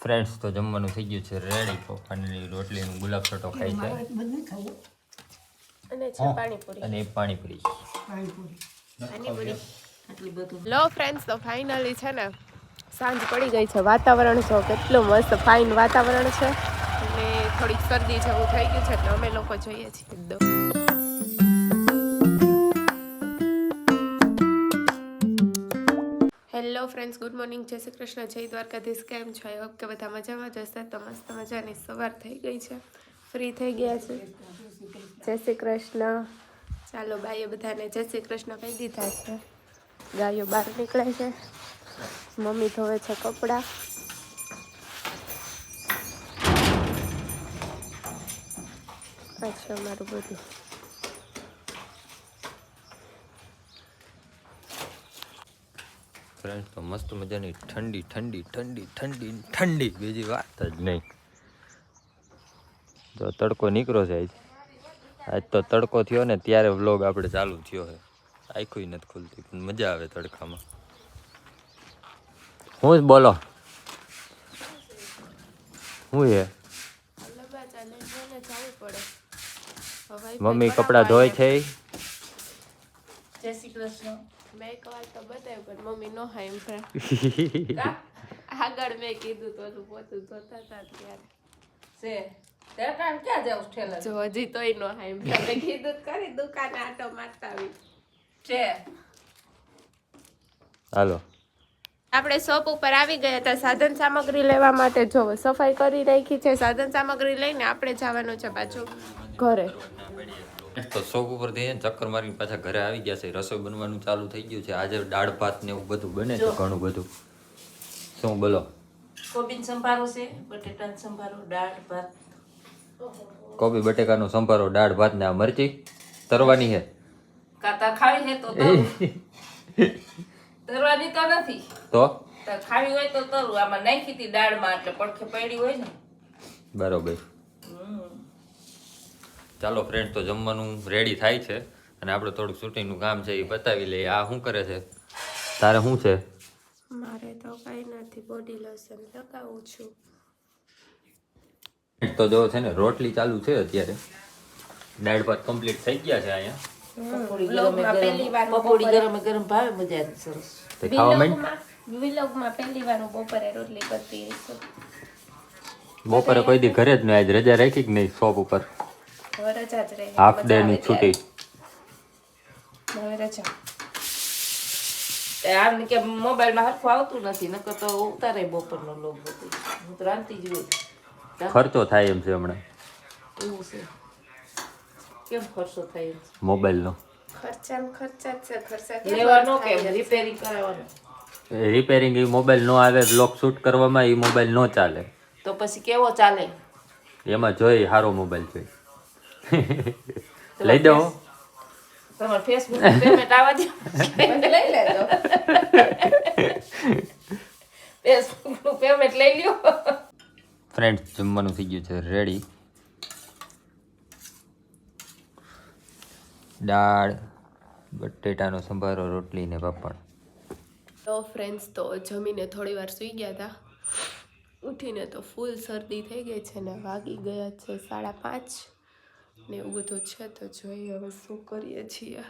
Friends તો જમવાનું થઈ ગયું છે રેડી. પપ્પાની રોટલીનું ગુલાબ છોટો ખાય છે અને છે પાણીપુરી અને પાણીપુરી. લો ફ્રેન્ડ્સ તો ફાઇનલી છે ને સાંજ પડી ગઈ છે. વાતાવરણ જો કેટલું મસ્ત ફાઇન વાતાવરણ છે અને થોડીક શરદી જેવું થઈ ગયું છે એટલે અમે લોકો જઈએ છીએ એકદમ. હેલો ફ્રેન્ડ્સ, ગુડ મોર્નિંગ, જય શ્રી કૃષ્ણ, જય દ્વારકાધીશ. કેમ છો? આઈ હોપ કે બધા મજામાં જ હશે. તો મસ્ત મજાની સવાર થઈ ગઈ છે, ફ્રી થઈ ગયા છે. જય શ્રી કૃષ્ણ. ચાલો બાઈએ બધાને જય શ્રી કૃષ્ણ કહી દીધા છે. ગાયો બહાર નીકળે છે, મમ્મી ધોવે છે કપડાં. અચ્છા, મારું બધું ફ્રેન્ડ્સ તો મસ્ત મજાની ઠંડી ઠંડી ઠંડી ઠંડી ઠંડી, બીજી વાત જ નહીં. તો તડકો નીકળો જાય. આજ તો તડકો થયો ને ત્યારે વ્લોગ આપણે ચાલુ થયો છે. આખું નથી ખુલતી પણ મજા આવે તડકામાં. હું જ બોલો હું હે મમ્મી કપડા ધોય છે. જય શ્રી કૃષ્ણ. મેં એક વાર તો બતાવ્યું પણ મમ્મી નો હા એમ આગળ મેં કીધું તો પોતું ધોતા હતા ત્યારે જો હજી તોય નો હા એમ મેં કીધું કરી દુકાને આટો મારતા આવી છે. હાલો આપણે શોપ ઉપર આવી ગયા હતા સાધન સામગ્રી લેવા માટે. જો સફાઈ કરી રાખી છે, સાધન સામગ્રી લઈને આપણે જવાનું છે પાછું ઘરે. તો શોપ ઉપરથી ચક્કર મારીને પાછા ઘરે આવી ગયા છે. રસોઈ બનવાનું ચાલુ થઈ ગયું છે. આજે દાળ ભાત ને એવું બધું બને છે, ઘણું બધું. શું બોલો? કોબીન સંભારો છે, બટેટાનો સંભારો, દાળ ભાત. કોબી બટેકાનો સંભારો, દાળ ભાત ને આ મરચી તરવાની છે. કાતા ખાવી છે તો તરવાની તો નથી તો ખાવી હોય તો તરું. આમાં નાખી હતી દાળમાં એટલે પડખે પડી હોય ને. બરોબર. ચાલો ફ્રેન્ડ, તો જમવાનું રેડી થાય છે અને આપણે થોડુંક શૂટિંગનું કામ છે એ બતાવી લઈએ. આ શું કરે છે? તારે શું છે? મારે તો કઈ નથી, બોડી લોશન લગાવું છું. તો જો છે ને રોટલી ચાલુ છે અત્યારે. દાળ ભાત કમ્પ્લીટ થઈ ગયા છે અહીંયા. પકોડી ગરમ ગરમ ભાવે, મજા આવે સરસ. તે ખાવા માંડ. વિલોગમાં પહેલી વાર હું બપોરે રોટલી કરતી રહીશું. બપોરે કોઈ દી ઘરે જ નહીં, આજ રજા રાખી કે નહીં શોપ ઉપર? રજા જ રહે, હાફ ડે ની છૂટી. હવે રજા. આમ કે મોબાઈલમાં હરખું આવતું નથી, નકર તો ઉતારે બપોરનો લોગ બધું. હું તો રાંધતી જ હોય. ખર્ચો થાય એમ છે હમણાં. એવું છે? કેમ ખર્ચો થાય એમ? મોબાઈલ નો ખર્ચા જ છે. ખર્ચા લેવાનો કે રિપેરિંગ કરાવવાનો? રિપેરિંગ એ મોબાઈલ નો આવે, બ્લોગ શૂટ કરવામાં એ મોબાઈલ નો ચાલે. તો પછી કેવો ચાલે? એમાં જોઈ સારો મોબાઈલ જોઈ લઈ દો. તમારે ફેસબુક પેમેન્ટ આવવા દો, લઈ લેજો. ફેસબુક નું પેમેન્ટ લઈ લ્યો. ફ્રેન્ડ્સ, જમવાનું થઈ ગયું છે રેડી. દાળ, બટેટાનો સંભારો, રોટલી ને પાપડ. તો ફ્રેન્ડ્સ, તો જમીને થોડી વાર સૂઈ ગયા હતા. ઉઠીને તો ફૂલ શરદી થઈ ગઈ છે ને વાગી ગયા છે 5:30 ને એવું બધું છે. તો જોઈએ હવે શું કરીએ છીએ.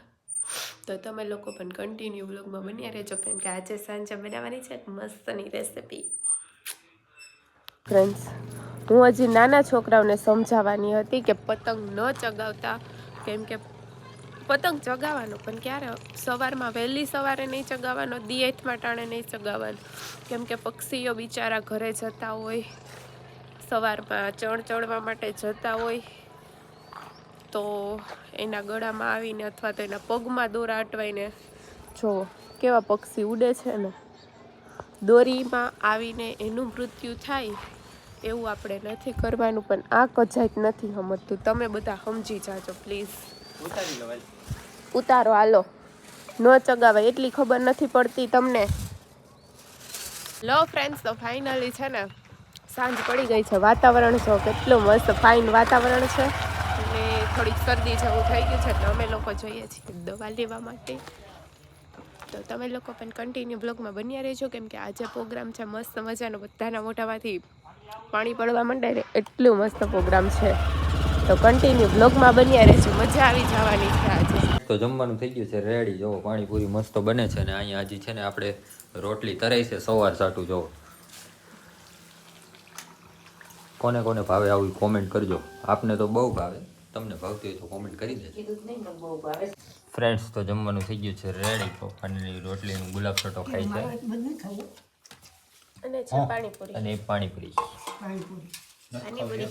તો તમે લોકો પણ કન્ટિન્યુ વ્લોગમાં બન્યા રહેજો, કેમ કે આજે સાંજે બનાવવાની છે મસ્તની રેસિપી. ફ્રેન્ડ્સ, હું હજી નાના છોકરાઓને સમજાવવાની હતી કે પતંગ ન ચગાવતા, કેમ કે પતંગ ચગાવવાનો પણ ક્યારે સવારમાં, વહેલી સવારે નહીં ચગાવવાનો, દિયેતમાં ટાણે નહીં ચગાવવાનો, કેમ કે પક્ષીઓ બિચારા ઘરે જતા હોય, સવારમાં ચણ ચડવા માટે જતા હોય તો એના ગળામાં આવીને અથવા તો એના પગમાં દોરા અટવાઈને, જો કેવા પક્ષી ઉડે છે ને, દોરીમાં આવીને એનું મૃત્યુ થાય એવું આપણે નથી કરવાનું. પણ આ કજાત નથી સમજતું. તમે બધા સમજી જાજો પ્લીઝ. ઉતારો હાલો, ન ચગાવાય એટલી ખબર નથી પડતી તમને. લો ફ્રેન્ડ્સ, તો ફાઇનલી છે ને સાંજ પડી ગઈ છે. વાતાવરણ જો કેટલું મસ્ત ફાઇન વાતાવરણ છે અને થોડીક શરદી જેવું થઈ ગયું છે એટલે અમે લોકો જઈએ છીએ દવા લેવા માટે. તો તમે લોકો પણ કન્ટિન્યુ બ્લોગમાં બન્યા રહેજો, કેમ કે આજે પ્રોગ્રામ છે મસ્ત મજાનો. બધાના મોઢામાંથી પાણી પડવા માંડે ને એટલું મસ્ત પ્રોગ્રામ છે. તો કન્ટિન્યુ બ્લોગમાં બન્યા રહેજો, મજા આવી જવાની છે આજે. તો જમવાનું થઈ ગયું છે રેડી. જોવો પાણીપુરી મસ્ત બને છે ને અહીંયા હજી છે ને આપણે રોટલી તરાઈ છે સવાર સાટું. જોવો કોને કોને ભાવે આવું કોમેન્ટ કરજો. આપને તો બહુ ભાવે, તમને ભાવતી હોય તો કોમેન્ટ કરી દેજો. કીધું જ નહીં મને બહુ ભાવે. ફ્રેન્ડ્સ તો જમવાનું થઈ ગયું છે રેડી. પપ્પાની રોટલીનું ગુલાબ છોટો ખાય છે અને છે પાણીપુરી. અને પાણીપુરી. પાણીપુરી.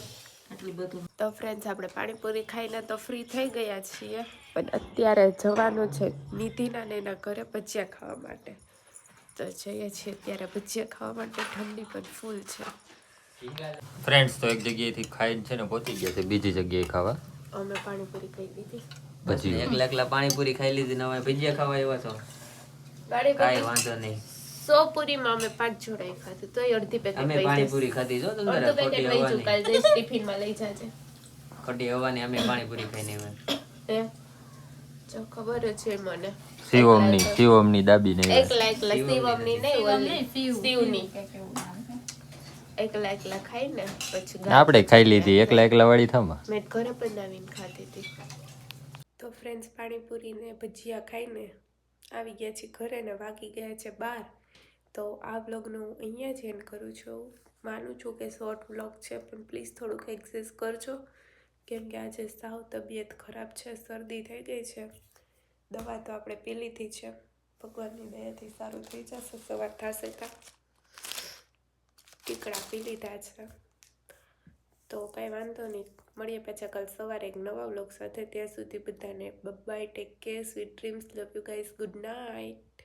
આટલી બધું તો ફ્રેન્ડ્સ આપણે પાણીપુરી ખાઈને તો ફ્રી થઈ ગયા છીએ, પણ અત્યારે જવાનું છે નિધિના ને એના ઘરે ભજીયા ખાવા માટે. તો જઈએ છીએ ત્યારે ભજીયા ખાવા માટે. ઠંડી પણ ફૂલ છે. ફ્રેન્ડ્સ તો એક જગ્યાએથી ખાઈને છે ને પહોંચી ગયા છે બીજી જગ્યાએ ખાવા. અમે પાણીપુરી ખાઈ લીધી. પછી એકલા એકલા પાણીપુરી ખાઈ લીધી ને હવે ભજીયા ખાવા આવ્યા છો. કાંઈ પાણીપુરી વાંધો નહીં. 100 પૂરીમાં અમે 5 જોડાઈ ખાધું, તોય અડધી પેકેટ અમે લઈ જઈશ. પાણીપુરી ખાધી છો તમે અડધું પેકેટ લઈ જઉં, કાલ જઈશ ટિફિનમાં લઈ જાજે. ખોટી હવાની અમે પાણીપુરી ખાઈને આવ્યા. એમ જો ખબર જ છે મને. શિવમની દાબી ને એકલા શિવમની નહીં, ઓલી શિવની. એકલા ખાઈને પછી આપણે ખાઈ લીધી એકલા વાળી થામાં. મેં ઘરે બનાવીને ખાધી હતી. તો ફ્રેન્ડ્સ પાણીપુરી ને ભજીયા ખાઈને આવી ગયા છે ઘરે ને વાગી ગયા છે 12. તો આ બ્લોગનું હું અહીંયા જ એન્ડ કરું છું. માનું છું કે શોર્ટ બ્લોગ છે, પણ પ્લીઝ થોડુંક એક્સેસ કરજો, કેમ કે આજે સાવ તબિયત ખરાબ છે, શરદી થઈ ગઈ છે. દવા તો આપણે પી લીધી છે, ભગવાનની દયાથી સારું થઈ જશે. સવાર થશે ત્યાં ટીકડા પી લીધા છે. તો કાંઈ વાંધો નહીં, મળીએ પાછા કાલ સવારે એક નવા વ્લોગ સાથે. ત્યાં સુધી બધાને bye, take care, sweet dreams, love you guys, good night.